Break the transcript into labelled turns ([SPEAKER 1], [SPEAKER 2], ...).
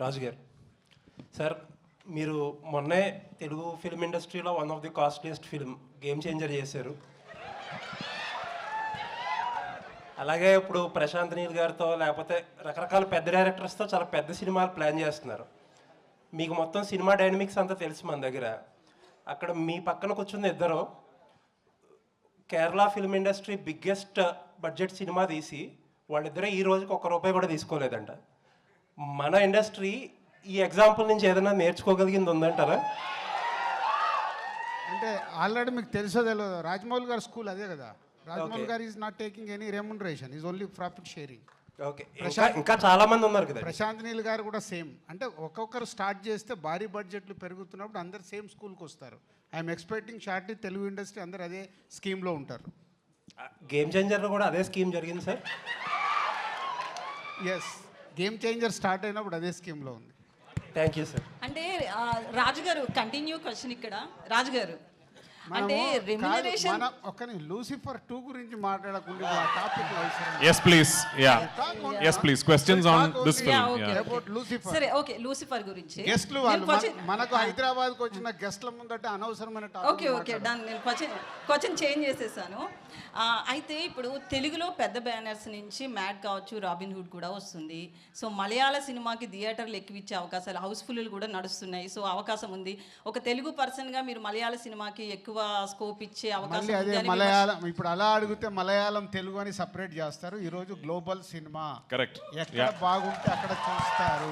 [SPEAKER 1] రాజు గారు సార్, మీరు మొన్నే తెలుగు ఫిల్మ్ ఇండస్ట్రీలో one of the costliest film game changer చేశారు. అలాగే ఇప్పుడు ప్రశాంత్ నీల్ గారితో లేకపోతే రకరకాల పెద్ద డైరెక్టర్స్తో చాలా పెద్ద సినిమాలు ప్లాన్ చేస్తున్నారు. మీకు మొత్తం సినిమా డైనమిక్స్ అంతా తెలుసు మన దగ్గర. అక్కడ మీ పక్కన కూర్చున్న ఇద్దరు Kerala film industry biggest budget cinema తీసి వాళ్ళిద్దరే ఈ రోజుకి ₹1 కూడా తీసుకోలేదంట. మన ఇండస్ట్రీ ఈ ఎగ్జాంపుల్ నుంచి ఏదైనా నేర్చుకోగలిగింది ఉందంటారా?
[SPEAKER 2] అంటే ఆల్రెడీ మీకు తెలుసో తెలియదు, రాజమౌళి గారి స్కూల్ అదే కదా. రాజమౌళి గారు is not taking any remuneration, is only profit sharing.
[SPEAKER 1] Okay, ఇంకా చాలా మంది ఉన్నారు కదా.
[SPEAKER 2] ప్రశాంత్ నీల్ గారు కూడా సేమ్. అంటే ఒక్కొక్కరు స్టార్ట్ చేస్తే భారీ బడ్జెట్లు పెరుగుతున్నప్పుడు అందరు సేమ్ స్కూల్కి వస్తారు. I'm expecting shortly Telugu industry అందరు అదే స్కీమ్లో ఉంటారు.
[SPEAKER 1] గేమ్ చేంజర్లో కూడా అదే స్కీమ్ జరిగింది sir.
[SPEAKER 2] Yes, game changer start అయినప్పుడు అదే స్కీమ్లో ఉంది.
[SPEAKER 1] Thank you sir.
[SPEAKER 3] అంటే రాజుగారు కంటిన్యూ క్వశ్చన్ ఇక్కడ. రాజుగారు అంటే రెమ్యునరేషన్
[SPEAKER 2] ఒక్కని లూసిఫర్ 2 గురించి మాట్లాడకుండా topic
[SPEAKER 4] yes please yes please questions on this film.
[SPEAKER 2] About Lucifer.
[SPEAKER 3] సరే, ఓకే, లూసిఫర్ గురించి
[SPEAKER 2] గెస్ట్లు వాళ్ళు మనకు హైదరాబాద్కి వచ్చిన గెస్ట్ల ముందట అనవసరమైన టాపిక్.
[SPEAKER 3] Okay done. నేను క్వశ్చన్ చేంజ్ చేసేసాను. అయితే ఇప్పుడు తెలుగులో పెద్ద బ్యానర్స్ నుంచి మ్యాడ్ కావచ్చు, రాబిన్ హుడ్ కూడా వస్తుంది. సో మలయాళ సినిమాకి థియేటర్లు ఎక్కువిచ్చే అవకాశాలు, హౌస్ఫుల్ కూడా నడుస్తున్నాయి. సో అవకాశం ఉంది. ఒక తెలుగు పర్సన్గా మీరు మలయాళ సినిమాకి ఎక్కువ స్కోప్ ఇచ్చే అవకాశం
[SPEAKER 2] అదే మలయాళం. ఇప్పుడు అలా అడిగితే మలయాళం తెలుగు అని సపరేట్ చేస్తారు. ఈరోజు గ్లోబల్ సినిమా
[SPEAKER 4] కరెక్ట్,
[SPEAKER 2] ఎక్కడ బాగుంటే అక్కడ చూస్తారు.